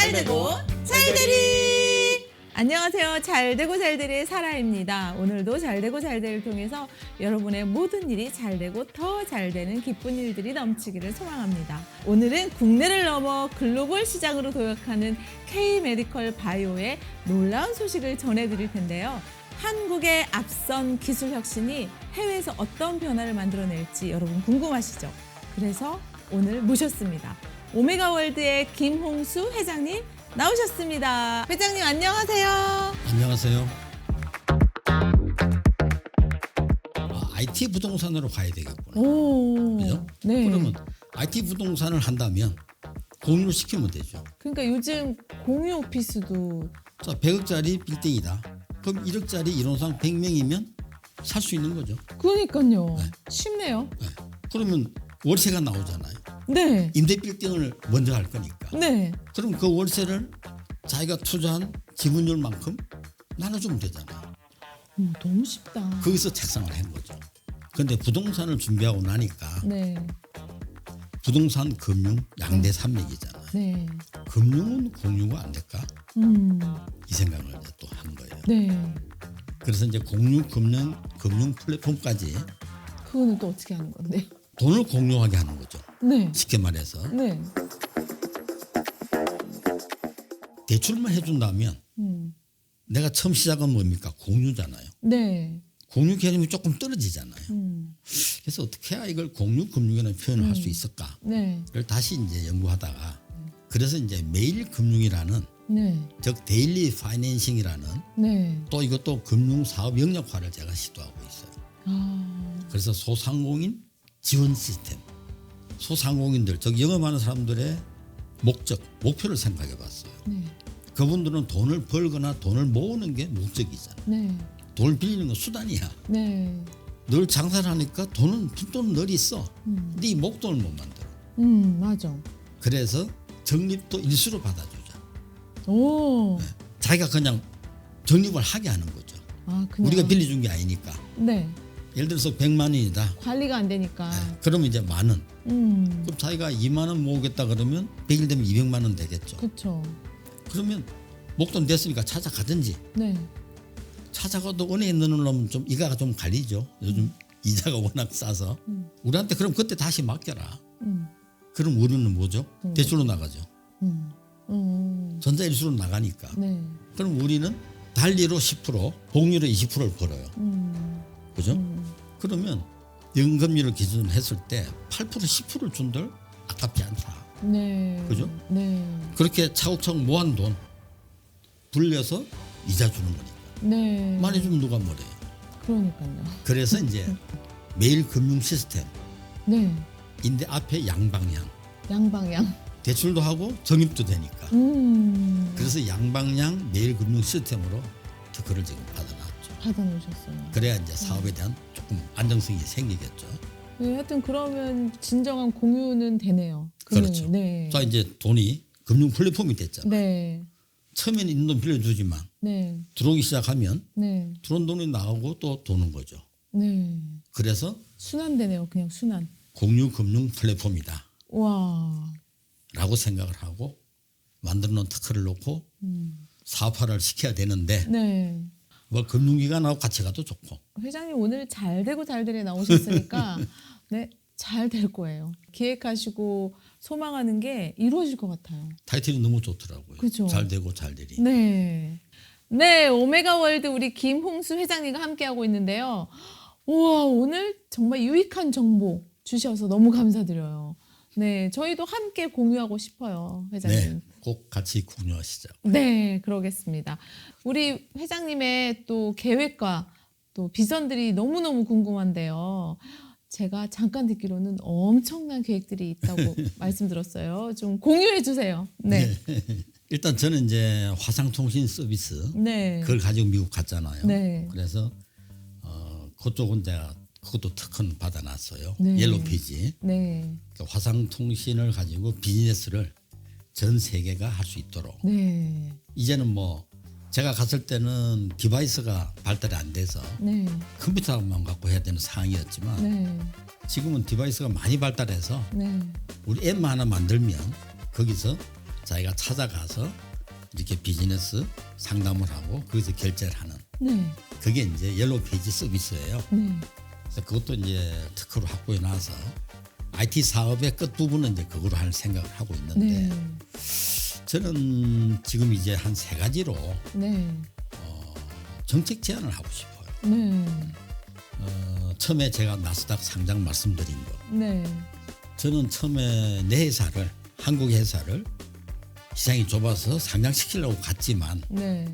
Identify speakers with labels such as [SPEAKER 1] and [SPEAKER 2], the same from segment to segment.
[SPEAKER 1] 잘되고 잘되리. 안녕하세요. 잘되고 잘되리의 사라입니다. 오늘도 잘되고 잘되리를 통해서 여러분의 모든 일이 잘되고 더 잘되는 기쁜 일들이 넘치기를 소망합니다. 오늘은 국내를 넘어 글로벌 시장으로 도약하는 K-메디컬 바이오의 놀라운 소식을 전해드릴 텐데요. 한국의 앞선 기술 혁신이 해외에서 어떤 변화를 만들어낼지 여러분 궁금하시죠? 그래서 오늘 모셨습니다. 오메가월드의 김홍수 회장님 나오셨습니다. 회장님 안녕하세요.
[SPEAKER 2] 안녕하세요. IT 부동산으로 가야 되겠구나.
[SPEAKER 1] 오,
[SPEAKER 2] 그죠?
[SPEAKER 1] 네.
[SPEAKER 2] 그러면 IT 부동산을 한다면 공유를 시키면 되죠.
[SPEAKER 1] 그러니까 요즘 공유 오피스도
[SPEAKER 2] 자, 100억짜리 빌딩이다. 그럼 1억짜리 이론상 100명이면 살 수 있는 거죠.
[SPEAKER 1] 그러니까요.
[SPEAKER 2] 네.
[SPEAKER 1] 쉽네요.
[SPEAKER 2] 네. 그러면 월세가 나오잖아요.
[SPEAKER 1] 네.
[SPEAKER 2] 임대 빌딩을 먼저 할 거니까.
[SPEAKER 1] 네.
[SPEAKER 2] 그럼 그 월세를 자기가 투자한 지분율만큼 나눠주면 되잖아요.
[SPEAKER 1] 너무 쉽다.
[SPEAKER 2] 거기서 책상을 한 거죠. 그런데 부동산을 준비하고 나니까
[SPEAKER 1] 네.
[SPEAKER 2] 부동산, 금융, 양대 산맥이잖아요.
[SPEAKER 1] 네.
[SPEAKER 2] 금융은 공유가 안 될까? 이 생각을 이제 또 한 거예요.
[SPEAKER 1] 네.
[SPEAKER 2] 그래서 이제 공유 금융 플랫폼까지
[SPEAKER 1] 그거는 또 어떻게 하는 건데?
[SPEAKER 2] 돈을 공유하게 하는 거죠.
[SPEAKER 1] 네.
[SPEAKER 2] 쉽게 말해서
[SPEAKER 1] 네.
[SPEAKER 2] 대출만 해준다면 내가 처음 시작은 뭡니까? 공유잖아요.
[SPEAKER 1] 네.
[SPEAKER 2] 공유 개념이 조금 떨어지잖아요. 그래서 어떻게 해야 이걸 공유 금융이라는 표현을 할 수 있을까?
[SPEAKER 1] 네.
[SPEAKER 2] 를 다시 이제 연구하다가 그래서 이제 매일 금융이라는
[SPEAKER 1] 네.
[SPEAKER 2] 즉 데일리 파이낸싱이라는
[SPEAKER 1] 네.
[SPEAKER 2] 또 이것도 금융 사업 영역화를 제가 시도하고 있어요.
[SPEAKER 1] 아.
[SPEAKER 2] 그래서 소상공인 지원 시스템, 소상공인들 즉 영업하는 사람들의 목표를 생각해 봤어요.
[SPEAKER 1] 네.
[SPEAKER 2] 그분들은 돈을 벌거나 돈을 모으는 게 목적이잖아.
[SPEAKER 1] 네.
[SPEAKER 2] 돈을 빌리는 건 수단이야.
[SPEAKER 1] 네.
[SPEAKER 2] 늘 장사를 하니까 푼돈은 늘 있어. 근데 이 목돈을 못 만들어.
[SPEAKER 1] 맞아.
[SPEAKER 2] 그래서 적립도 일수로 받아주자.
[SPEAKER 1] 오.
[SPEAKER 2] 자기가 그냥 적립을 하게 하는 거죠.
[SPEAKER 1] 아, 그냥.
[SPEAKER 2] 우리가 빌려준 게 아니니까.
[SPEAKER 1] 네.
[SPEAKER 2] 예를 들어서 100만 원이다.
[SPEAKER 1] 관리가 안 되니까.
[SPEAKER 2] 그러면 이제 만 원.
[SPEAKER 1] 음.
[SPEAKER 2] 그럼 자기가 2만 원 모으겠다 그러면 100일 되면 200만 원 되겠죠.
[SPEAKER 1] 그렇죠.
[SPEAKER 2] 그러면 목돈 됐으니까 찾아가든지.
[SPEAKER 1] 네.
[SPEAKER 2] 찾아가도 은행에 넣으려면 좀 이가가 좀 갈리죠. 요즘 이자가 워낙 싸서. 우리한테 그럼 그때 다시 맡겨라. 그럼 우리는 뭐죠? 대출로 나가죠. 전자일수로 나가니까.
[SPEAKER 1] 네.
[SPEAKER 2] 그럼 우리는 달리로 10%, 복리로 20%를 벌어요. 그죠? 그러면 연금리를 기준으로 했을 때 8%, 10%를 준들 아깝지 않다.
[SPEAKER 1] 네.
[SPEAKER 2] 그죠?
[SPEAKER 1] 네.
[SPEAKER 2] 그렇게 차곡차곡 모은 돈 불려서 이자 주는 거니까.
[SPEAKER 1] 네.
[SPEAKER 2] 많이 주면 누가 뭐래요.
[SPEAKER 1] 그러니까요.
[SPEAKER 2] 그래서 이제 매일 금융 시스템
[SPEAKER 1] 네.
[SPEAKER 2] 인데 앞에 양방향
[SPEAKER 1] 양방향.
[SPEAKER 2] 대출도 하고 적립도 되니까. 그래서 양방향 매일 금융 시스템으로 특허를 지금 받아놨죠.
[SPEAKER 1] 받아놓으셨어요.
[SPEAKER 2] 그래야 이제 사업에 대한 조금 안정성이 생기겠죠.
[SPEAKER 1] 네, 하여튼 그러면 진정한 공유는 되네요. 금융이.
[SPEAKER 2] 그렇죠.
[SPEAKER 1] 네.
[SPEAKER 2] 자 이제 돈이 금융 플랫폼이 됐잖아요.
[SPEAKER 1] 네.
[SPEAKER 2] 처음에는 있는 돈 빌려주지만
[SPEAKER 1] 네.
[SPEAKER 2] 들어오기 시작하면
[SPEAKER 1] 네.
[SPEAKER 2] 들어온 돈이 나오고 또 도는 거죠.
[SPEAKER 1] 네.
[SPEAKER 2] 그래서
[SPEAKER 1] 순환되네요. 그냥 순환.
[SPEAKER 2] 공유 금융 플랫폼이다
[SPEAKER 1] 와.
[SPEAKER 2] 라고 생각을 하고 만들어 놓은 특허를 놓고 사업화를 시켜야 되는데
[SPEAKER 1] 네.
[SPEAKER 2] 뭐 금융기관하고 같이 가도 좋고.
[SPEAKER 1] 회장님 오늘 잘 되고 잘 되리 나오셨으니까 네, 잘 될 거예요. 기획하시고 소망하는 게 이루어질 것 같아요.
[SPEAKER 2] 타이틀이 너무 좋더라고요.
[SPEAKER 1] 그죠.
[SPEAKER 2] 잘 되고 잘 되리.
[SPEAKER 1] 네. 네, 오메가월드 우리 김홍수 회장님과 함께하고 있는데요. 우와, 오늘 정말 유익한 정보 주셔서 너무 감사드려요. 네, 저희도 함께 공유하고 싶어요, 회장님.
[SPEAKER 2] 네, 꼭 같이 공유하시죠.
[SPEAKER 1] 네, 그러겠습니다. 우리 회장님의 또 계획과 또 비전들이 너무너무 궁금한데요. 제가 잠깐 듣기로는 엄청난 계획들이 있다고 말씀드렸어요. 좀 공유해 주세요. 네.
[SPEAKER 2] 일단 저는 이제 화상통신 서비스
[SPEAKER 1] 네.
[SPEAKER 2] 그걸 가지고 미국 갔잖아요.
[SPEAKER 1] 네.
[SPEAKER 2] 그래서 그쪽은 제가 그것도 특허는 받아놨어요.
[SPEAKER 1] 네.
[SPEAKER 2] 옐로우 페이지.
[SPEAKER 1] 네.
[SPEAKER 2] 그러니까 화상통신을 가지고 비즈니스를 전 세계가 할 수 있도록.
[SPEAKER 1] 네.
[SPEAKER 2] 이제는 뭐 제가 갔을 때는 디바이스가 발달이 안 돼서
[SPEAKER 1] 네.
[SPEAKER 2] 컴퓨터만 갖고 해야 되는 상황이었지만
[SPEAKER 1] 네.
[SPEAKER 2] 지금은 디바이스가 많이 발달해서
[SPEAKER 1] 네.
[SPEAKER 2] 우리 앱만 하나 만들면 거기서 자기가 찾아가서 이렇게 비즈니스 상담을 하고 거기서 결제를 하는
[SPEAKER 1] 네.
[SPEAKER 2] 그게 이제 옐로우 페이지 서비스예요.
[SPEAKER 1] 네.
[SPEAKER 2] 그래서 그것도 이제 특허로 확보해 놔서 IT 사업의 끝 부분은 이제 그거로 할 생각을 하고 있는데
[SPEAKER 1] 네.
[SPEAKER 2] 저는 지금 이제 한 세 가지로
[SPEAKER 1] 네.
[SPEAKER 2] 정책 제안을 하고 싶어요.
[SPEAKER 1] 네.
[SPEAKER 2] 처음에 제가 나스닥 상장 말씀드린 거.
[SPEAKER 1] 네.
[SPEAKER 2] 저는 처음에 내 회사를 한국 회사를 시장이 좁아서 상장시키려고 갔지만
[SPEAKER 1] 네.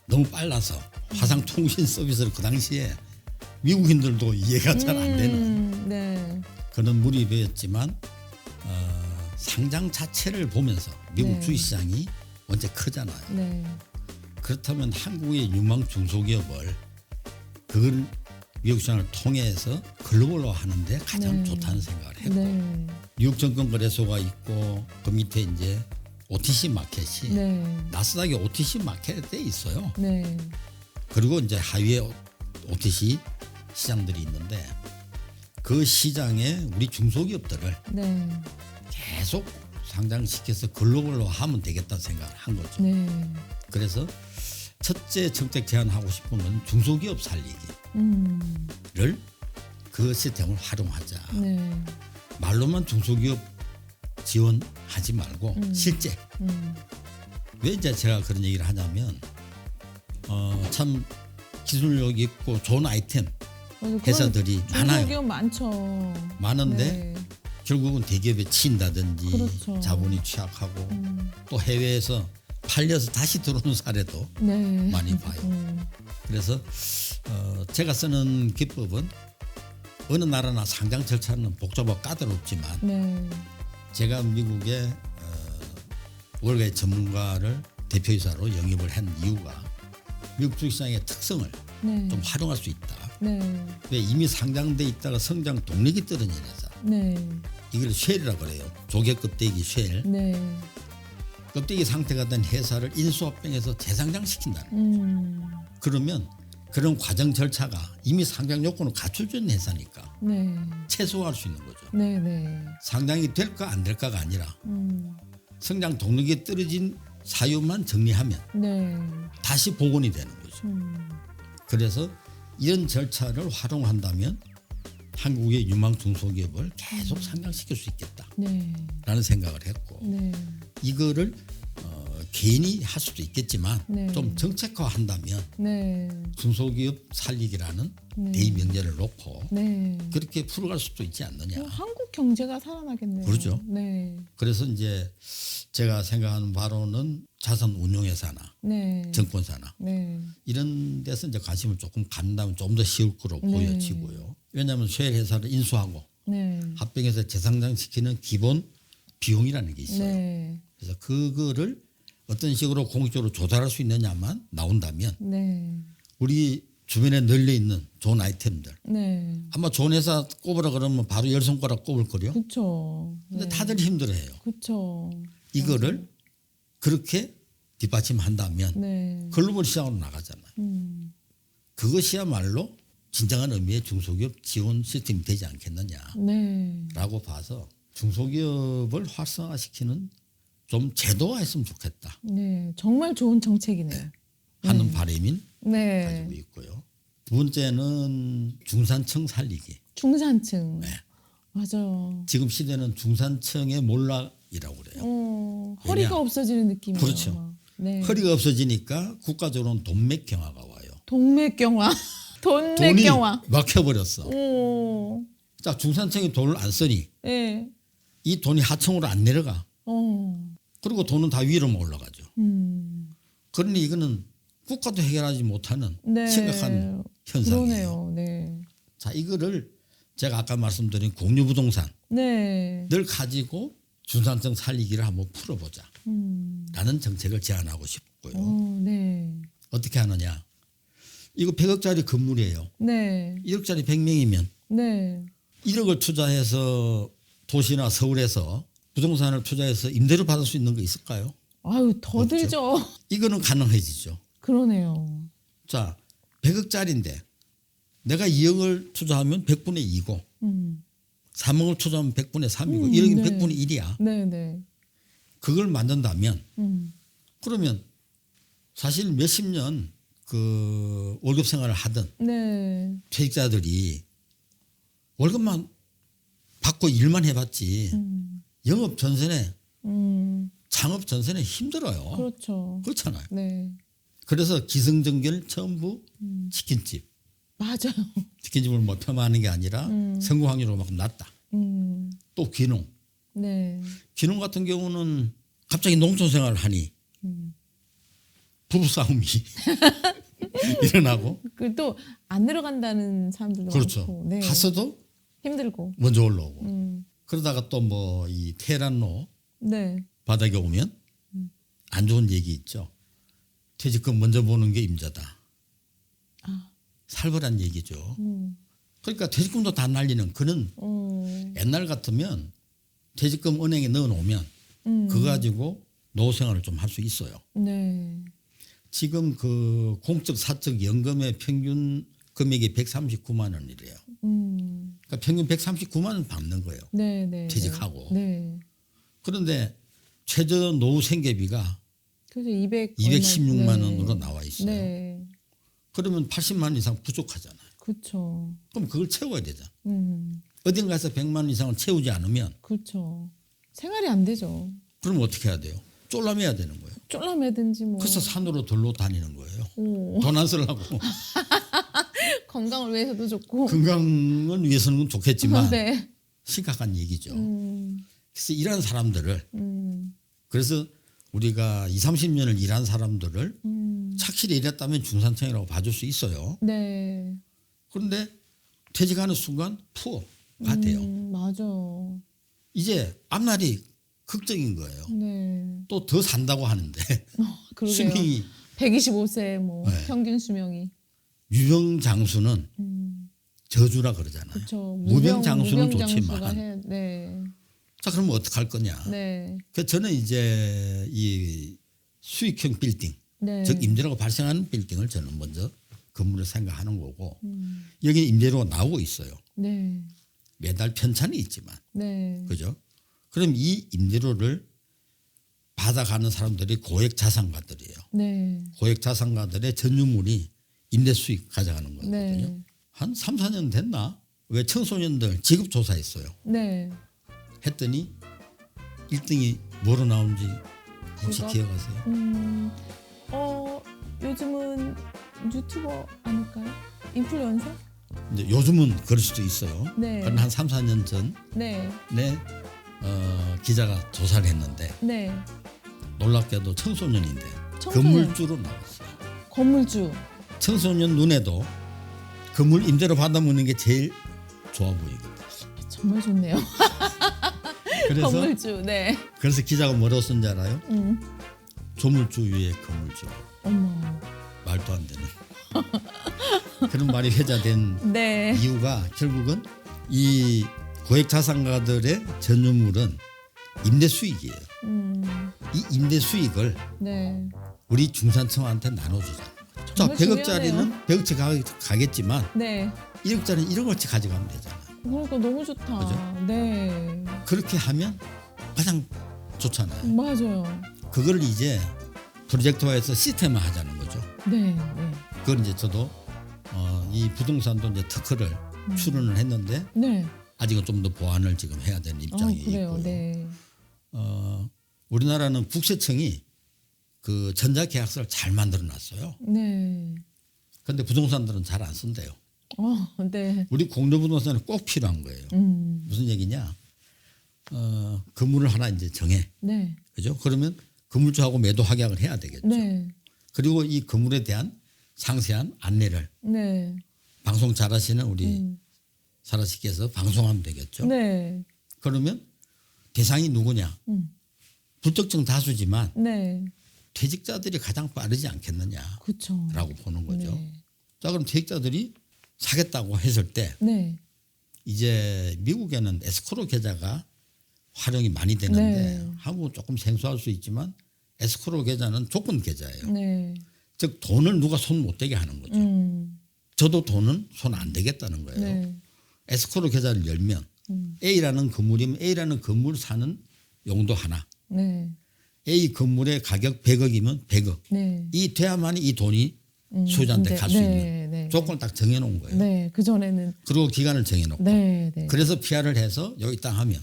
[SPEAKER 2] 너무 빨라서 화상통신 서비스를 그 당시에 미국인들도 이해가 잘 안 되는
[SPEAKER 1] 네.
[SPEAKER 2] 그런 무리였지만 상장 자체를 보면서 미국
[SPEAKER 1] 네.
[SPEAKER 2] 주식시장이 원체 크잖아요.
[SPEAKER 1] 네.
[SPEAKER 2] 그렇다면 한국의 유망 중소기업을 그걸 미국 시장을 통해서 글로벌로 하는데 가장
[SPEAKER 1] 네.
[SPEAKER 2] 좋다는 생각을 했고
[SPEAKER 1] 네.
[SPEAKER 2] 뉴욕 증권거래소가 있고 그 밑에 이제 OTC 마켓이
[SPEAKER 1] 네.
[SPEAKER 2] 나스닥이 OTC 마켓에 있어요.
[SPEAKER 1] 네.
[SPEAKER 2] 그리고 이제 하위에 OTC 시장들이 있는데 그 시장에 우리 중소기업들을
[SPEAKER 1] 네.
[SPEAKER 2] 계속 상장시켜서 글로벌로 하면 되겠다 생각을 한 거죠.
[SPEAKER 1] 네.
[SPEAKER 2] 그래서 첫째 정책 제안하고 싶은 건 중소기업 살리기를 그 시스템을 활용하자.
[SPEAKER 1] 네.
[SPEAKER 2] 말로만 중소기업 지원하지 말고 실제 왜 이제 제가 그런 얘기를 하냐면 참 기술력 있고 좋은 아이템
[SPEAKER 1] 맞아,
[SPEAKER 2] 회사들이
[SPEAKER 1] 그런
[SPEAKER 2] 많아요.
[SPEAKER 1] 중소기업 많죠.
[SPEAKER 2] 많은데
[SPEAKER 1] 네.
[SPEAKER 2] 결국은 대기업에 치인다든지
[SPEAKER 1] 그렇죠.
[SPEAKER 2] 자본이 취약하고 또 해외에서 팔려서 다시 들어오는 사례도
[SPEAKER 1] 네.
[SPEAKER 2] 많이 봐요. 그래서 제가 쓰는 기법은 어느 나라나 상장 절차는 복잡하고 까다롭지만
[SPEAKER 1] 네.
[SPEAKER 2] 제가 미국의 월가의 전문가를 대표이사로 영입을 한 이유가 미국 주식시장의 특성을
[SPEAKER 1] 네.
[SPEAKER 2] 좀 활용할 수 있다.
[SPEAKER 1] 네.
[SPEAKER 2] 왜 이미 상장돼 있다가 성장 동력이 떨어진 회사
[SPEAKER 1] 네.
[SPEAKER 2] 이걸 쉘이라고 그래요. 조개 껍데기 쉘.
[SPEAKER 1] 네.
[SPEAKER 2] 껍데기 상태가 된 회사를 인수합병해서 재상장시킨다는 그러면 그런 과정 절차가 이미 상장 요건을 갖춰준 회사니까
[SPEAKER 1] 네.
[SPEAKER 2] 최소화할 수 있는 거죠.
[SPEAKER 1] 네. 네.
[SPEAKER 2] 상장이 될까 안 될까가 아니라 성장 동력이 떨어진 사유만 정리하면
[SPEAKER 1] 네.
[SPEAKER 2] 다시 복원이 되는 거죠. 그래서 이런 절차를 활용한다면 한국의 유망 중소기업을 계속 상장시킬 수 있겠다라는
[SPEAKER 1] 네.
[SPEAKER 2] 생각을 했고
[SPEAKER 1] 네.
[SPEAKER 2] 이거를 개인이 할 수도 있겠지만
[SPEAKER 1] 네.
[SPEAKER 2] 좀 정책화한다면
[SPEAKER 1] 네.
[SPEAKER 2] 중소기업 살리기라는
[SPEAKER 1] 네.
[SPEAKER 2] 대의 명제를 놓고
[SPEAKER 1] 네.
[SPEAKER 2] 그렇게 풀어갈 수도 있지 않느냐.
[SPEAKER 1] 한국 경제가 살아나겠네요.
[SPEAKER 2] 그렇죠.
[SPEAKER 1] 네.
[SPEAKER 2] 그래서 이제 제가 생각하는 바로는 자산 운용회사나
[SPEAKER 1] 네.
[SPEAKER 2] 증권사나
[SPEAKER 1] 네.
[SPEAKER 2] 이런 데서 이제 관심을 조금 갖는다면 좀 더 쉬울 거로
[SPEAKER 1] 네.
[SPEAKER 2] 보여지고요. 왜냐하면 쉐일 회사를 인수하고
[SPEAKER 1] 네.
[SPEAKER 2] 합병해서 재상장시키는 기본 비용이라는 게 있어요.
[SPEAKER 1] 네.
[SPEAKER 2] 그래서 그거를 어떤 식으로 공식적으로 조달할 수 있느냐만 나온다면
[SPEAKER 1] 네.
[SPEAKER 2] 우리 주변에 널려 있는 좋은 아이템들
[SPEAKER 1] 네.
[SPEAKER 2] 아마 좋은 회사 꼽으라 그러면 바로 열 손가락 꼽을 거요.
[SPEAKER 1] 그렇죠.
[SPEAKER 2] 근데 다들 힘들어해요.
[SPEAKER 1] 그렇죠.
[SPEAKER 2] 이거를 그렇게 뒷받침한다면
[SPEAKER 1] 네.
[SPEAKER 2] 글로벌 시장으로 나가잖아요. 그것이야말로 진정한 의미의 중소기업 지원 시스템이 되지 않겠느냐라고
[SPEAKER 1] 네.
[SPEAKER 2] 봐서 중소기업을 활성화시키는 좀 제도화했으면 좋겠다
[SPEAKER 1] 네. 정말 좋은 정책이네요.
[SPEAKER 2] 하는 바람인
[SPEAKER 1] 네.
[SPEAKER 2] 가지고 있고요. 두 번째는 중산층 살리기.
[SPEAKER 1] 중산층.
[SPEAKER 2] 네.
[SPEAKER 1] 맞아요.
[SPEAKER 2] 지금 시대는 중산층의 몰락이라고 그래요.
[SPEAKER 1] 허리가
[SPEAKER 2] 왜냐?
[SPEAKER 1] 없어지는 느낌이에요.
[SPEAKER 2] 그렇죠.
[SPEAKER 1] 네.
[SPEAKER 2] 허리가 없어지니까 국가적으로는 돈맥 경화가 와요.
[SPEAKER 1] 동맥경화.
[SPEAKER 2] 돈이
[SPEAKER 1] 돈맥경화.
[SPEAKER 2] 막혀버렸어.
[SPEAKER 1] 오.
[SPEAKER 2] 자, 중산층이 돈을 안 쓰니
[SPEAKER 1] 네.
[SPEAKER 2] 이 돈이 하층으로 안 내려가. 그리고 돈은 다 위로만 올라가죠. 그러니 이거는 국가도 해결하지 못하는
[SPEAKER 1] 네.
[SPEAKER 2] 심각한 현상이에요.
[SPEAKER 1] 그러네요. 네.
[SPEAKER 2] 자, 이거를 제가 아까 말씀드린 공유부동산을
[SPEAKER 1] 네.
[SPEAKER 2] 가지고 중산층 살리기를 한번 풀어보자. 라는 정책을 제안하고 싶고요.
[SPEAKER 1] 네.
[SPEAKER 2] 어떻게 하느냐. 이거 100억짜리 건물이에요.
[SPEAKER 1] 네.
[SPEAKER 2] 1억짜리 100명이면
[SPEAKER 1] 네.
[SPEAKER 2] 1억을 투자해서 도시나 서울에서 부동산을 투자해서 임대료 받을 수 있는 거 있을까요?
[SPEAKER 1] 아유, 더
[SPEAKER 2] 없죠.
[SPEAKER 1] 들죠.
[SPEAKER 2] 이거는 가능해지죠.
[SPEAKER 1] 그러네요.
[SPEAKER 2] 자, 100억짜리인데 내가 2억을 투자하면 100분의 2고 3억을 투자하면 100분의 3이고 1억이면
[SPEAKER 1] 네.
[SPEAKER 2] 100분의 1이야.
[SPEAKER 1] 네, 네.
[SPEAKER 2] 그걸 만든다면
[SPEAKER 1] 음.
[SPEAKER 2] 그러면 사실 몇십 년 그 월급 생활을 하던
[SPEAKER 1] 네.
[SPEAKER 2] 퇴직자들이 월급만 받고 일만 해봤지 영업 전선에 창업 전선에 힘들어요.
[SPEAKER 1] 그렇죠.
[SPEAKER 2] 그렇잖아요.
[SPEAKER 1] 네.
[SPEAKER 2] 그래서 기승전결 전부 치킨집.
[SPEAKER 1] 맞아요.
[SPEAKER 2] 치킨집을 뭐 폄하하는 게 아니라 성공 확률이 막 낮다. 또 귀농.
[SPEAKER 1] 네.
[SPEAKER 2] 귀농 같은 경우는 갑자기 농촌 생활을 하니 부부싸움이 일어나고
[SPEAKER 1] 그 또 안 내려간다는 사람들도
[SPEAKER 2] 그렇죠.
[SPEAKER 1] 많고. 네.
[SPEAKER 2] 갔어도
[SPEAKER 1] 힘들고.
[SPEAKER 2] 먼저 올라오고 그러다가 또 뭐 이 테란로
[SPEAKER 1] 네.
[SPEAKER 2] 바닥에 오면 안 좋은 얘기 있죠. 퇴직금 먼저 보는 게 임자다.
[SPEAKER 1] 아.
[SPEAKER 2] 살벌한 얘기죠. 그러니까 퇴직금도 다 날리는 그는 옛날 같으면 퇴직금 은행에 넣어놓으면 그거 가지고 노후 생활을 좀 할 수 있어요.
[SPEAKER 1] 네.
[SPEAKER 2] 지금 그 공적 사적 연금의 평균 금액이 139만 원이래요. 그러니까 평균 139만 원 받는 거예요.
[SPEAKER 1] 네, 네.
[SPEAKER 2] 퇴직하고.
[SPEAKER 1] 네.
[SPEAKER 2] 그런데 최저 노후 생계비가
[SPEAKER 1] 그래서
[SPEAKER 2] 216만
[SPEAKER 1] 얼마- 네.
[SPEAKER 2] 원으로 나와 있어요.
[SPEAKER 1] 네.
[SPEAKER 2] 그러면 80만 원 이상 부족하잖아요.
[SPEAKER 1] 그렇죠.
[SPEAKER 2] 그럼 그걸 채워야 되잖아. 어딘가에서 100만 원 이상을 채우지 않으면
[SPEAKER 1] 그렇죠. 생활이 안 되죠.
[SPEAKER 2] 그럼 어떻게 해야 돼요? 쫄라매야 되는 거예요.
[SPEAKER 1] 쫄라매든지 뭐.
[SPEAKER 2] 그래서 산으로 들로 다니는 거예요.
[SPEAKER 1] 오.
[SPEAKER 2] 돈 안 쓰려고.
[SPEAKER 1] 건강을 위해서도 좋고.
[SPEAKER 2] 건강을 위해서는 좋겠지만
[SPEAKER 1] 네.
[SPEAKER 2] 심각한 얘기죠. 그래서 이런 사람들을 그래서 우리가 20, 30년을 일한 사람들을 착실히 일했다면 중산층이라고 봐줄 수 있어요.
[SPEAKER 1] 네.
[SPEAKER 2] 그런데 퇴직하는 순간 푸어가 돼요.
[SPEAKER 1] 맞아.
[SPEAKER 2] 이제 앞날이 걱정인 거예요.
[SPEAKER 1] 네.
[SPEAKER 2] 또 더 산다고 하는데
[SPEAKER 1] 그러게요.
[SPEAKER 2] 수명이
[SPEAKER 1] 125세 뭐
[SPEAKER 2] 네.
[SPEAKER 1] 평균 수명이.
[SPEAKER 2] 유병장수는 저주라 그러잖아요.
[SPEAKER 1] 그렇죠.
[SPEAKER 2] 무병장수는 좋지만
[SPEAKER 1] 네.
[SPEAKER 2] 자 그러면 어떡할 거냐.
[SPEAKER 1] 네.
[SPEAKER 2] 그래서 저는 이제 이 수익형 빌딩
[SPEAKER 1] 네.
[SPEAKER 2] 즉 임대료가 발생하는 빌딩을 저는 먼저 건물을 생각하는 거고 여기 임대료가 나오고 있어요.
[SPEAKER 1] 네.
[SPEAKER 2] 매달 편차는 있지만
[SPEAKER 1] 네.
[SPEAKER 2] 그죠? 그럼 이 임대료를 받아가는 사람들이 고액 자산가들이에요.
[SPEAKER 1] 네.
[SPEAKER 2] 고액 자산가들의 전유물이 임대 수익 가져가는 거거든요.
[SPEAKER 1] 네.
[SPEAKER 2] 한 3, 4년 됐나? 왜 청소년들 지급 조사했어요.
[SPEAKER 1] 네.
[SPEAKER 2] 했더니 1등이 뭐로 나온지 혹시
[SPEAKER 1] 직업?
[SPEAKER 2] 기억하세요?
[SPEAKER 1] 요즘은 유튜버 아닐까요? 인플루언서?
[SPEAKER 2] 이제 요즘은 그럴 수도 있어요.
[SPEAKER 1] 네.
[SPEAKER 2] 그건 한 3, 4년 전에
[SPEAKER 1] 네.
[SPEAKER 2] 기자가 조사를 했는데
[SPEAKER 1] 네.
[SPEAKER 2] 놀랍게도 청소년인데
[SPEAKER 1] 청소년.
[SPEAKER 2] 건물주로 나왔어요.
[SPEAKER 1] 건물주.
[SPEAKER 2] 청소년 눈에도 건물 임대료 받아먹는 게 제일 좋아 보이거든요.
[SPEAKER 1] 정말 좋네요.
[SPEAKER 2] 그래서
[SPEAKER 1] 건물주. 네.
[SPEAKER 2] 그래서 기자가 뭐라고 쓴지 알아요? 조물주 위에 건물주.
[SPEAKER 1] 어머.
[SPEAKER 2] 말도 안 되는 그런 말이 회자된
[SPEAKER 1] 네.
[SPEAKER 2] 이유가 결국은 이 고액 자산가들의 전유물은 임대 수익이에요. 이 임대 수익을
[SPEAKER 1] 네.
[SPEAKER 2] 우리 중산층한테 나눠주자. 자,
[SPEAKER 1] 정말
[SPEAKER 2] 100억짜리는 100억치 가겠지만
[SPEAKER 1] 네.
[SPEAKER 2] 1억짜리는 1억어치 가져가면 되잖아요.
[SPEAKER 1] 그러니까 너무 좋다.
[SPEAKER 2] 그죠?
[SPEAKER 1] 네.
[SPEAKER 2] 그렇게 하면 가장 좋잖아요.
[SPEAKER 1] 맞아요.
[SPEAKER 2] 그걸 이제 프로젝트화해서 시스템화 하자는 거죠.
[SPEAKER 1] 네. 네.
[SPEAKER 2] 그걸 이제 저도 이 부동산도 이제 특허를 출원을 했는데
[SPEAKER 1] 네.
[SPEAKER 2] 아직은 좀 더 보완을 지금 해야 되는 입장이
[SPEAKER 1] 그래요.
[SPEAKER 2] 있고요.
[SPEAKER 1] 네.
[SPEAKER 2] 우리나라는 국세청이 그 전자계약서를 잘 만들어놨어요.
[SPEAKER 1] 네.
[SPEAKER 2] 그런데 부동산들은 잘 안 쓴대요.
[SPEAKER 1] 네.
[SPEAKER 2] 우리 공유부동산은 꼭 필요한 거예요. 무슨 얘기냐? 건물을 하나 이제 정해,
[SPEAKER 1] 네.
[SPEAKER 2] 그죠? 그러면 건물주하고 매도 확약을 해야 되겠죠.
[SPEAKER 1] 네.
[SPEAKER 2] 그리고 이 건물에 대한 상세한 안내를
[SPEAKER 1] 네.
[SPEAKER 2] 방송 잘하시는 우리 사라 씨께서 방송하면 되겠죠.
[SPEAKER 1] 네.
[SPEAKER 2] 그러면 대상이 누구냐? 불특정 다수지만
[SPEAKER 1] 네.
[SPEAKER 2] 퇴직자들이 가장 빠르지 않겠느냐라고
[SPEAKER 1] 그렇죠.
[SPEAKER 2] 보는 거죠.
[SPEAKER 1] 네.
[SPEAKER 2] 자, 그럼 퇴직자들이 사겠다고 했을 때
[SPEAKER 1] 네.
[SPEAKER 2] 이제 미국에는 에스크로 계좌가 활용이 많이 되는데
[SPEAKER 1] 네.
[SPEAKER 2] 한국은 조금 생소할 수 있지만 에스크로 계좌는 조건 계좌예요.
[SPEAKER 1] 네.
[SPEAKER 2] 즉 돈을 누가 손 못 대게 하는 거죠. 저도 돈은 손 안 대겠다는 거예요.
[SPEAKER 1] 네.
[SPEAKER 2] 에스크로 계좌를 열면 A라는 건물이면 A라는 건물 사는 용도 하나,
[SPEAKER 1] 네.
[SPEAKER 2] A 건물의 가격 100억이면 100억.
[SPEAKER 1] 네.
[SPEAKER 2] 이 돼야만 이 돈이 소유자한테 갈 수
[SPEAKER 1] 네,
[SPEAKER 2] 있는
[SPEAKER 1] 네,
[SPEAKER 2] 조건을 딱 정해놓은 거예요.
[SPEAKER 1] 네. 그 전에는
[SPEAKER 2] 그리고 기간을 정해놓고.
[SPEAKER 1] 네, 네.
[SPEAKER 2] 그래서 PR을 해서 여기 딱 하면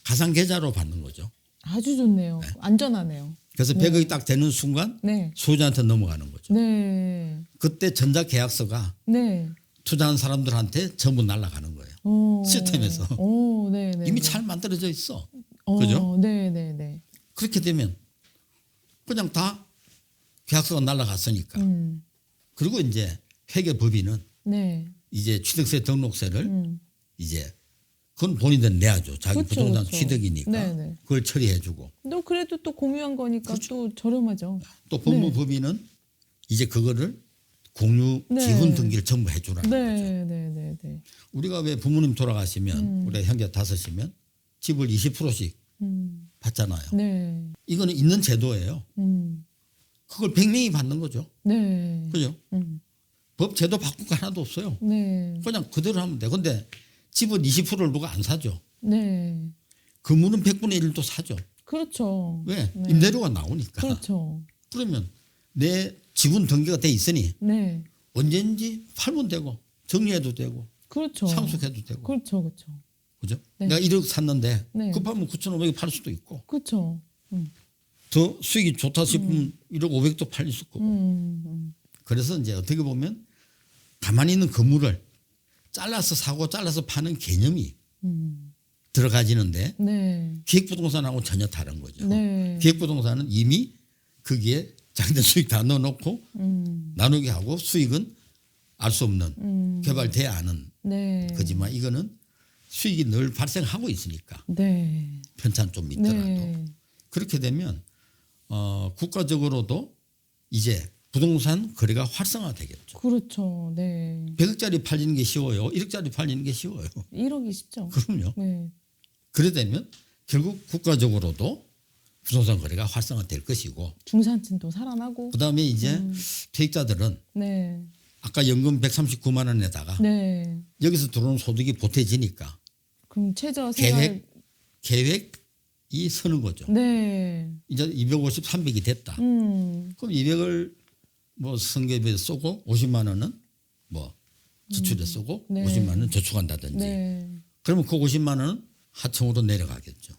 [SPEAKER 2] 가상 계좌로 받는 거죠.
[SPEAKER 1] 아주 좋네요. 안전하네요.
[SPEAKER 2] 그래서 100억이 딱 되는 순간
[SPEAKER 1] 네.
[SPEAKER 2] 소유자한테 넘어가는 거죠.
[SPEAKER 1] 네.
[SPEAKER 2] 그때 전자계약서가
[SPEAKER 1] 네.
[SPEAKER 2] 투자한 사람들한테 전부 날아가는 거예요.
[SPEAKER 1] 오.
[SPEAKER 2] 시스템에서.
[SPEAKER 1] 오, 네, 네.
[SPEAKER 2] 이미
[SPEAKER 1] 네.
[SPEAKER 2] 잘 만들어져 있어. 그죠?
[SPEAKER 1] 네, 네, 네.
[SPEAKER 2] 그렇게 되면 그냥 다 계약서가 날아갔으니까. 그리고 이제 회계법인은
[SPEAKER 1] 네.
[SPEAKER 2] 이제 취득세 등록세를 이제 그건 본인들 내야죠. 자기
[SPEAKER 1] 그쵸,
[SPEAKER 2] 부동산
[SPEAKER 1] 그쵸.
[SPEAKER 2] 취득이니까
[SPEAKER 1] 네네.
[SPEAKER 2] 그걸 처리해주고.
[SPEAKER 1] 또 그래도 또 공유한 거니까 또 저렴하죠.
[SPEAKER 2] 또 법무법인은 이제 그거를 공유
[SPEAKER 1] 네.
[SPEAKER 2] 기분 등기를 전부 해주라는 거죠.
[SPEAKER 1] 네, 네, 네, 네.
[SPEAKER 2] 우리가 왜 부모님 돌아가시면 우리 형제 5이면 집을 20%씩 받잖아요.
[SPEAKER 1] 네.
[SPEAKER 2] 이거는 있는 제도예요. 그걸 100명이 받는 거죠.
[SPEAKER 1] 네.
[SPEAKER 2] 그죠? 법 제도 바꿀 거 하나도 없어요.
[SPEAKER 1] 네.
[SPEAKER 2] 그냥 그대로 하면 돼. 근데 집은 20%를 누가 안 사죠.
[SPEAKER 1] 네.
[SPEAKER 2] 건물은 100분의 1도 사죠.
[SPEAKER 1] 그렇죠.
[SPEAKER 2] 왜?
[SPEAKER 1] 네.
[SPEAKER 2] 임대료가 나오니까.
[SPEAKER 1] 그렇죠.
[SPEAKER 2] 그러면 내 지분 등기가 돼 있으니
[SPEAKER 1] 네.
[SPEAKER 2] 언제든지 팔면 되고 정리해도 되고
[SPEAKER 1] 그렇죠.
[SPEAKER 2] 상속해도 되고.
[SPEAKER 1] 그렇죠. 그렇죠.
[SPEAKER 2] 그죠?
[SPEAKER 1] 네.
[SPEAKER 2] 내가 1억 샀는데
[SPEAKER 1] 네.
[SPEAKER 2] 급하면 9,500에 팔 수도 있고
[SPEAKER 1] 그렇죠.
[SPEAKER 2] 더 수익이 좋다 싶으면 1억 500도 팔릴 수 있고. 그래서 이제 어떻게 보면 가만히 있는 건물을 잘라서 사고 잘라서 파는 개념이 들어가지는데
[SPEAKER 1] 네.
[SPEAKER 2] 기획부동산하고 전혀 다른 거죠.
[SPEAKER 1] 네.
[SPEAKER 2] 기획부동산은 이미 거기에 자기들 수익 다 넣어놓고 나누게 하고 수익은 알 수 없는 개발돼야 하는
[SPEAKER 1] 네.
[SPEAKER 2] 거지만 이거는 수익이 늘 발생하고 있으니까
[SPEAKER 1] 네.
[SPEAKER 2] 편차는 좀 있더라도
[SPEAKER 1] 네.
[SPEAKER 2] 그렇게 되면 국가적으로도 이제 부동산 거래가 활성화되겠죠.
[SPEAKER 1] 그렇죠. 네.
[SPEAKER 2] 100억짜리 팔리는 게 쉬워요. 1억짜리 팔리는 게 쉬워요.
[SPEAKER 1] 1억이 쉽죠.
[SPEAKER 2] 그럼요.
[SPEAKER 1] 네.
[SPEAKER 2] 그래 되면 결국 국가적으로도 부동산 거래가 활성화될 것이고
[SPEAKER 1] 중산층도 살아나고.
[SPEAKER 2] 그다음에 이제 퇴직자들은
[SPEAKER 1] 네.
[SPEAKER 2] 아까 연금 139만 원에다가
[SPEAKER 1] 네.
[SPEAKER 2] 여기서 들어오는 소득이 보태지니까
[SPEAKER 1] 그럼 최저 생활
[SPEAKER 2] 계획이 서는 거죠.
[SPEAKER 1] 네.
[SPEAKER 2] 이제 250, 300이 됐다. 그럼 200을 뭐 성ገብ에 쏘고 50만 원은 뭐 지출에 쏘고
[SPEAKER 1] 네.
[SPEAKER 2] 50만 원은 저축한다든지.
[SPEAKER 1] 네.
[SPEAKER 2] 그러면 그 50만 원은 하청으로 내려가겠죠.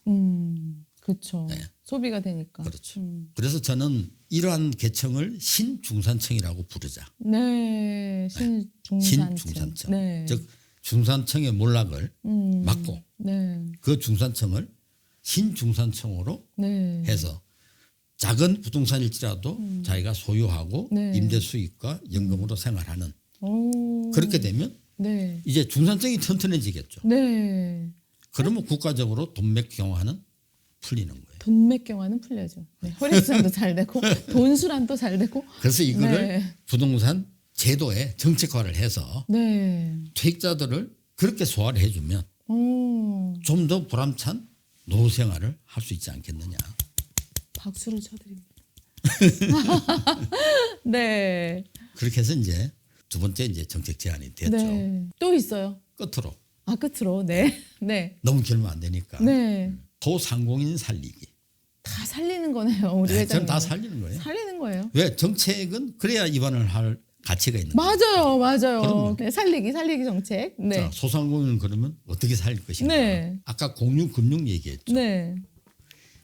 [SPEAKER 1] 그렇죠.
[SPEAKER 2] 네.
[SPEAKER 1] 소비가 되니까.
[SPEAKER 2] 그렇죠. 그래서 저는 이러한 계층을 신중산층이라고 부르자.
[SPEAKER 1] 네. 신중산층.
[SPEAKER 2] 신중산층.
[SPEAKER 1] 네.
[SPEAKER 2] 즉 중산층의 몰락을 막고
[SPEAKER 1] 네.
[SPEAKER 2] 그 중산층을 신중산층으로
[SPEAKER 1] 네.
[SPEAKER 2] 해서 작은 부동산일지라도 자기가 소유하고
[SPEAKER 1] 네.
[SPEAKER 2] 임대 수익과 연금으로 생활하는
[SPEAKER 1] 오.
[SPEAKER 2] 그렇게 되면
[SPEAKER 1] 네.
[SPEAKER 2] 이제 중산층이 튼튼해지겠죠.
[SPEAKER 1] 네.
[SPEAKER 2] 그러면 국가적으로 돈맥 경화는 풀리는 거예요.
[SPEAKER 1] 돈맥 경화는 풀려죠. 네. 혈액순환도 잘 되고 돈순환도 잘 되고.
[SPEAKER 2] 그래서 이거를
[SPEAKER 1] 네.
[SPEAKER 2] 부동산 제도에 정책화를 해서
[SPEAKER 1] 네.
[SPEAKER 2] 퇴직자들을 그렇게 소화를 해주면
[SPEAKER 1] 오.
[SPEAKER 2] 좀 더 보람찬 노후 생활을 할 수 있지 않겠느냐.
[SPEAKER 1] 박수를 쳐드립니다. 네.
[SPEAKER 2] 그렇게 해서 이제 두 번째 이제 정책 제안이 됐죠.
[SPEAKER 1] 네. 또 있어요.
[SPEAKER 2] 끝으로
[SPEAKER 1] 아 끝으로. 네. 네.
[SPEAKER 2] 너무 길면 안 되니까
[SPEAKER 1] 네.
[SPEAKER 2] 도상공인 살리기.
[SPEAKER 1] 다 살리는 거네요. 우리
[SPEAKER 2] 네,
[SPEAKER 1] 회장님.
[SPEAKER 2] 저는 다 살리는 거예요.
[SPEAKER 1] 살리는 거예요.
[SPEAKER 2] 왜 정책은 그래야 입안을 할 가치가 있는 거예요.
[SPEAKER 1] 맞아요, 맞아요.
[SPEAKER 2] 그럼요.
[SPEAKER 1] 네, 살리기 정책. 네.
[SPEAKER 2] 자, 소상공인은 그러면 어떻게 살릴 것인가?
[SPEAKER 1] 네.
[SPEAKER 2] 아까 공유금융 얘기했죠.
[SPEAKER 1] 네.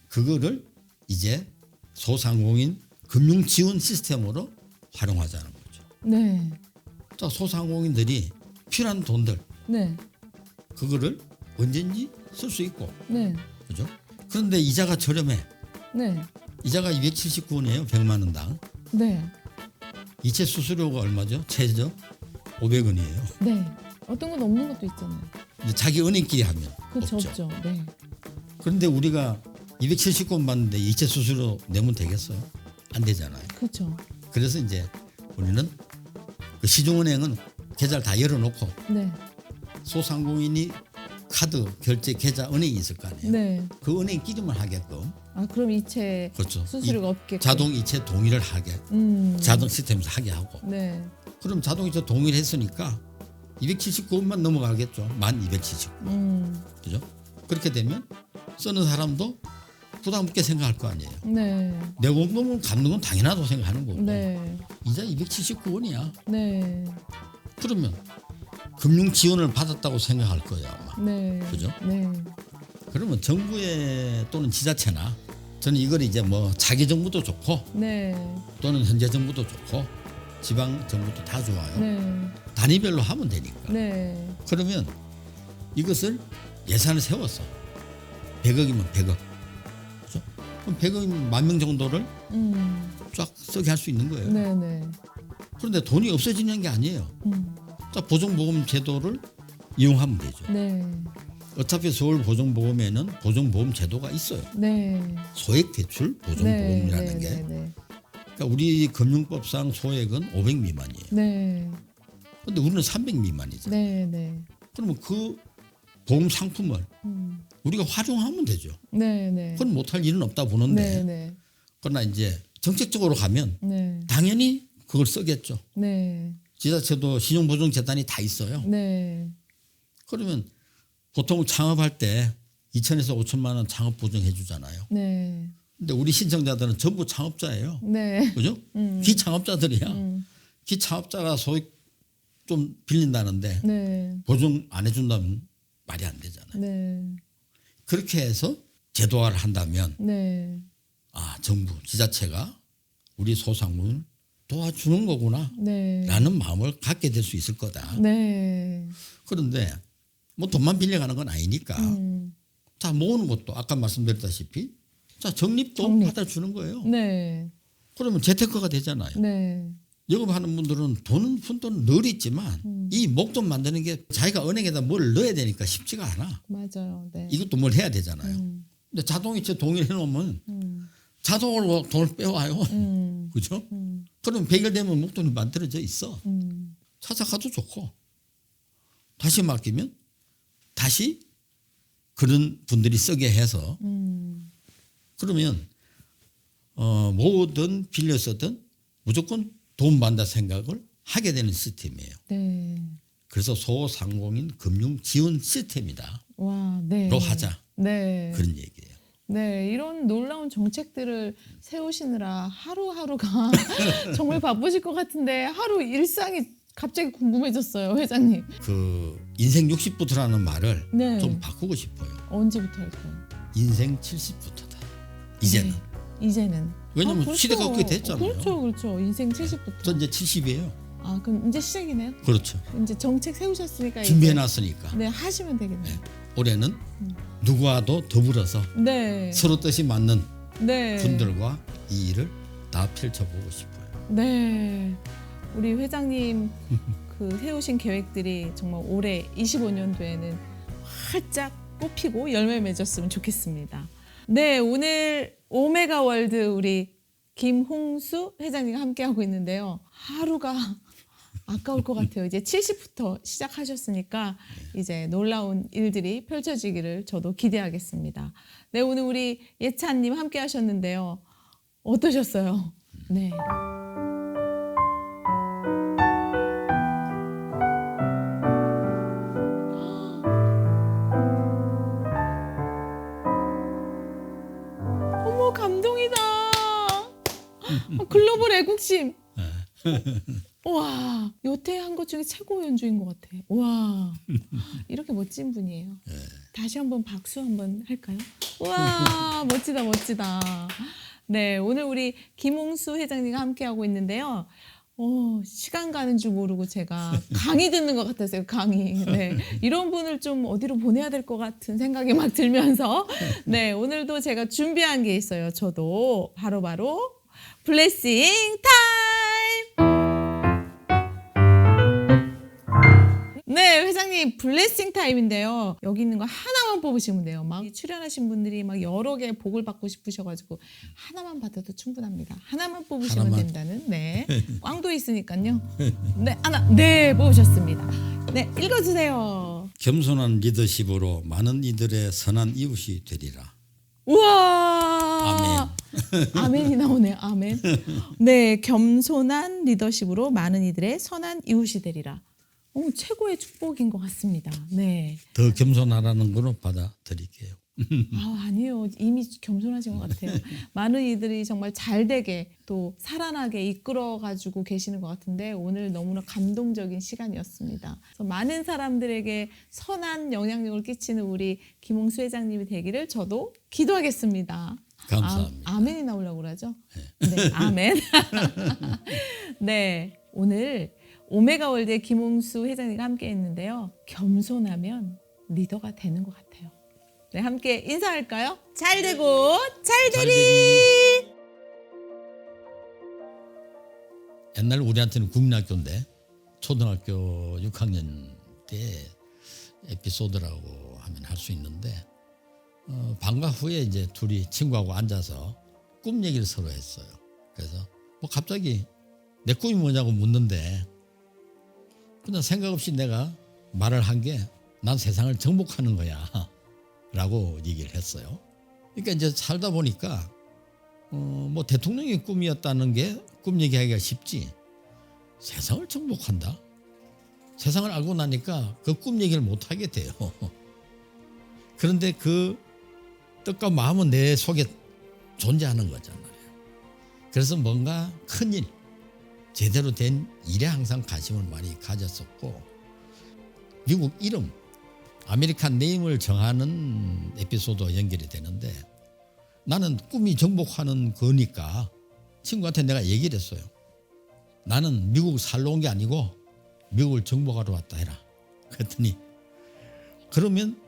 [SPEAKER 2] 그거를 이제 소상공인 금융 지원 시스템으로 활용하자는 거죠.
[SPEAKER 1] 네.
[SPEAKER 2] 자, 소상공인들이 필요한 돈들
[SPEAKER 1] 네.
[SPEAKER 2] 그거를 언제든지 쓸 수 있고,
[SPEAKER 1] 네.
[SPEAKER 2] 그죠? 그런데 이자가 저렴해.
[SPEAKER 1] 네.
[SPEAKER 2] 이자가 279원이에요, 100만 원당.
[SPEAKER 1] 네.
[SPEAKER 2] 이체 수수료가 얼마죠? 최저 500원이에요.
[SPEAKER 1] 네. 어떤 건 없는 것도 있잖아요.
[SPEAKER 2] 이제 자기 은행끼리 하면
[SPEAKER 1] 그렇죠,
[SPEAKER 2] 없죠.
[SPEAKER 1] 없죠. 네.
[SPEAKER 2] 그런데 우리가 279원 받는데 이체 수수료 내면 되겠어요? 안 되잖아요.
[SPEAKER 1] 그렇죠.
[SPEAKER 2] 그래서 이제 우리는 그 시중은행은 계좌를 다 열어놓고
[SPEAKER 1] 네.
[SPEAKER 2] 소상공인이 카드 결제 계좌 은행이 있을 거 아니에요.
[SPEAKER 1] 네.
[SPEAKER 2] 그 은행끼리만 하게끔
[SPEAKER 1] 아 그럼 이체
[SPEAKER 2] 그렇죠.
[SPEAKER 1] 수수료가 없게
[SPEAKER 2] 자동 이체 동의를 하게 자동 시스템에서 하게 하고
[SPEAKER 1] 네.
[SPEAKER 2] 그럼 자동 이체 동의를 했으니까 279원만 넘어가겠죠. 1279원. 그죠? 그렇게 되면 쓰는 사람도 부담 없게 생각할 거 아니에요.
[SPEAKER 1] 네.
[SPEAKER 2] 내 원금을 갚는 건 당연하다고 생각하는 거고
[SPEAKER 1] 네.
[SPEAKER 2] 이자 279원이야.
[SPEAKER 1] 네.
[SPEAKER 2] 그러면 금융 지원을 받았다고 생각할 거예요 아마.
[SPEAKER 1] 네.
[SPEAKER 2] 그죠?
[SPEAKER 1] 네.
[SPEAKER 2] 그러면 정부에 또는 지자체나 저는 이걸 이제 뭐 자기 정부도 좋고
[SPEAKER 1] 네.
[SPEAKER 2] 또는 현재 정부도 좋고 지방 정부도 다 좋아요.
[SPEAKER 1] 네.
[SPEAKER 2] 단위별로 하면 되니까.
[SPEAKER 1] 네.
[SPEAKER 2] 그러면 이것을 예산을 세웠어. 100억이면 100억. 그렇죠? 그럼 100억이면 10,000명 정도를 쫙 쓰게 할 수 있는 거예요.
[SPEAKER 1] 네. 네.
[SPEAKER 2] 그런데 돈이 없어지는 게 아니에요. 자, 보정보험 제도를 이용하면 되죠.
[SPEAKER 1] 네.
[SPEAKER 2] 어차피 서울 보정보험에는 보정보험 제도가 있어요.
[SPEAKER 1] 네.
[SPEAKER 2] 소액대출 보정보험이라는 게.
[SPEAKER 1] 네.
[SPEAKER 2] 그러니까 우리 금융법상 소액은 500 미만이에요.
[SPEAKER 1] 네.
[SPEAKER 2] 근데 우리는 300 미만이죠.
[SPEAKER 1] 네. 네.
[SPEAKER 2] 그러면 그 보험 상품을 우리가 활용하면 되죠.
[SPEAKER 1] 네. 네.
[SPEAKER 2] 그건 못할 일은 없다 보는데
[SPEAKER 1] 네. 네.
[SPEAKER 2] 그러나 이제 정책적으로 가면
[SPEAKER 1] 네.
[SPEAKER 2] 당연히 그걸 쓰겠죠.
[SPEAKER 1] 네.
[SPEAKER 2] 지자체도 신용보증재단이 다 있어요.
[SPEAKER 1] 네.
[SPEAKER 2] 그러면 보통 창업할 때 2천에서 5천만 원 창업 보증해 주잖아요.
[SPEAKER 1] 네.
[SPEAKER 2] 근데 우리 신청자들은 전부 창업자예요.
[SPEAKER 1] 네.
[SPEAKER 2] 그죠? 기창업자들이야. 기창업자가 소액 좀 빌린다는데
[SPEAKER 1] 네.
[SPEAKER 2] 보증 안 해준다면 말이 안 되잖아요.
[SPEAKER 1] 네.
[SPEAKER 2] 그렇게 해서 제도화를 한다면
[SPEAKER 1] 네.
[SPEAKER 2] 아 정부 지자체가 우리 소상공인을 도와주는 거구나
[SPEAKER 1] 네.
[SPEAKER 2] 라는 마음을 갖게 될 수 있을 거다.
[SPEAKER 1] 네.
[SPEAKER 2] 그런데 뭐 돈만 빌려가는 건 아니니까 자 모으는 것도 아까 말씀드렸다시피 자 적립도
[SPEAKER 1] 적립.
[SPEAKER 2] 받아주는 거예요.
[SPEAKER 1] 네.
[SPEAKER 2] 그러면 재테크가 되잖아요.
[SPEAKER 1] 네.
[SPEAKER 2] 영업하는 분들은 돈은 푼돈은 늘 있지만 이 목돈 만드는 게 자기가 은행에다 뭘 넣어야 되니까 쉽지가 않아.
[SPEAKER 1] 맞아요. 네.
[SPEAKER 2] 이것도 뭘 해야 되잖아요. 근데 자동이체 동의를 해놓으면 자동으로 돈을 빼와요. 그죠? 그럼 100일 되면 목돈이 만들어져 있어. 찾아가도 좋고 다시 맡기면 다시 그런 분들이 쓰게 해서 그러면 뭐든 빌려 쓰든 무조건 돈 받는다 생각을 하게 되는 시스템이에요.
[SPEAKER 1] 네.
[SPEAKER 2] 그래서 소상공인 금융 지원 시스템이다.
[SPEAKER 1] 와, 네.
[SPEAKER 2] 로 하자.
[SPEAKER 1] 네.
[SPEAKER 2] 그런 얘기예요.
[SPEAKER 1] 네, 이런 놀라운 정책들을 세우시느라 하루하루가 정말 바쁘실 것 같은데 하루 일상이 갑자기 궁금해졌어요, 회장님.
[SPEAKER 2] 그 인생 60부터라는 말을
[SPEAKER 1] 네.
[SPEAKER 2] 좀 바꾸고 싶어요.
[SPEAKER 1] 언제부터 할까요?
[SPEAKER 2] 인생 70부터다. 이제는.
[SPEAKER 1] 네, 이제는.
[SPEAKER 2] 왜냐면
[SPEAKER 1] 그렇죠.
[SPEAKER 2] 시대가 그렇게 됐잖아요.
[SPEAKER 1] 그렇죠, 그렇죠. 인생 70부터.
[SPEAKER 2] 저 이제 70이에요.
[SPEAKER 1] 아, 그럼 이제 시작이네요.
[SPEAKER 2] 그렇죠.
[SPEAKER 1] 이제 정책 세우셨으니까
[SPEAKER 2] 준비해
[SPEAKER 1] 이제
[SPEAKER 2] 놨으니까.
[SPEAKER 1] 네, 하시면 되겠네요.
[SPEAKER 2] 올해는 누구와도 더불어서
[SPEAKER 1] 네.
[SPEAKER 2] 서로 뜻이 맞는
[SPEAKER 1] 네.
[SPEAKER 2] 분들과 이 일을 다 펼쳐보고 싶어요.
[SPEAKER 1] 네. 우리 회장님 그 세우신 계획들이 정말 올해 25년도에는 활짝 꽃피고 열매 맺었으면 좋겠습니다. 네, 오늘 오메가 월드 우리 김홍수 회장님과 함께하고 있는데요. 하루가 아까울 것 같아요. 이제 70부터 시작하셨으니까 이제 놀라운 일들이 펼쳐지기를 저도 기대하겠습니다. 네, 오늘 우리 예찬님 함께하셨는데요. 어떠셨어요? 네. 어머, 감동이다. 글로벌 애국심. 와, 여태 한 것 중에 최고 연주인 것 같아. 와, 이렇게 멋진 분이에요. 다시 한번 박수 한번 할까요? 와, 멋지다, 멋지다. 네, 오늘 우리 김홍수 회장님과 함께하고 있는데요. 시간 가는 줄 모르고 제가 강의 듣는 것 같았어요, 강의. 네, 이런 분을 좀 어디로 보내야 될 것 같은 생각이 막 들면서 네, 오늘도 제가 준비한 게 있어요. 저도 바로바로 블레싱 타임! 네, 회장님 블레싱 타임인데요. 여기 있는 거 하나만 뽑으시면 돼요. 막 출연하신 분들이 막 여러 개 복을 받고 싶으셔가지고 하나만 받아도 충분합니다. 하나만 뽑으시면
[SPEAKER 2] 하나만.
[SPEAKER 1] 된다는. 네, 꽝도 있으니까요. 네, 하나. 네, 뽑으셨습니다. 네, 읽어주세요.
[SPEAKER 2] 겸손한 리더십으로 많은 이들의 선한 이웃이 되리라.
[SPEAKER 1] 우와. 아멘이 나오네요. 아멘. 네, 겸손한 리더십으로 많은 이들의 선한 이웃이 되리라. 최고의 축복인 것 같습니다. 네.
[SPEAKER 2] 더 겸손하라는 걸로 받아들일게요.
[SPEAKER 1] 아니에요. 이미 겸손하신 것 같아요. 많은 이들이 정말 잘 되게 또 살아나게 이끌어 가지고 계시는 것 같은데 오늘 너무나 감동적인 시간이었습니다. 그래서 많은 사람들에게 선한 영향력을 끼치는 우리 김홍수 회장님이 되기를 저도 기도하겠습니다.
[SPEAKER 2] 감사합니다.
[SPEAKER 1] 아멘이 나오려고 그러죠? 네, 아멘. 네, 오늘 오메가월드의 김홍수 회장님과 함께 했는데요. 겸손하면 리더가 되는 것 같아요. 네, 함께 인사할까요? 잘 되고 잘 되리.
[SPEAKER 2] 옛날 우리한테는 국민학교인데 초등학교 6학년 때 에피소드라고 하면 할 수 있는데 방과 후에 이제 둘이 친구하고 앉아서 꿈 얘기를 서로 했어요. 그래서 뭐 갑자기 내 꿈이 뭐냐고 묻는데 그냥 생각 없이 내가 말을 한 게 난 세상을 정복하는 거야 라고 얘기를 했어요. 그러니까 이제 살다 보니까 뭐 대통령의 꿈이었다는 게 꿈 얘기하기가 쉽지 세상을 정복한다? 세상을 알고 나니까 그 꿈 얘기를 못 하게 돼요. 그런데 그 뜻과 마음은 내 속에 존재하는 거잖아요. 그래서 뭔가 큰일, 제대로 된 일에 항상 관심을 많이 가졌었고 미국 이름, 아메리칸 네임을 정하는 에피소드와 연결이 되는데 나는 꿈이 정복하는 거니까 친구한테 내가 얘기를 했어요. 나는 미국 살러 온 게 아니고 미국을 정복하러 왔다 해라. 그랬더니 그러면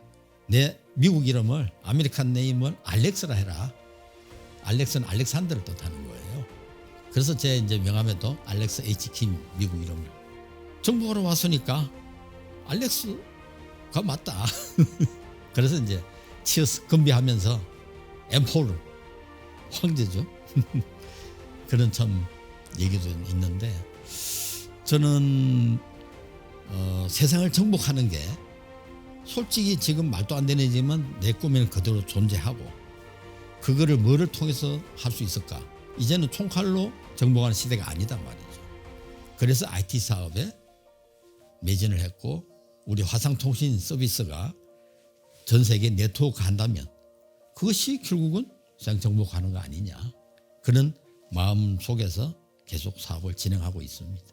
[SPEAKER 2] 내 미국 이름을 아메리칸 네임을 알렉스라 해라. 알렉스는 알렉산더를 뜻하는 거예요. 그래서 제 이제 명함에도 알렉스 H 킹 미국 이름을 정복하러 왔으니까 알렉스가 맞다. 그래서 이제 치어스 건비하면서 엠포르 황제죠. 그런 참 얘기도 있는데 저는 세상을 정복하는 게 솔직히 지금 말도 안 되지만 내 꿈에는 그대로 존재하고 그거를 뭐를 통해서 할 수 있을까? 이제는 총칼로 정복하는 시대가 아니다 말이죠. 그래서 IT 사업에 매진을 했고 우리 화상통신 서비스가 전 세계 네트워크 한다면 그것이 결국은 세상 정복하는 거 아니냐. 그런 마음 속에서 계속 사업을 진행하고 있습니다.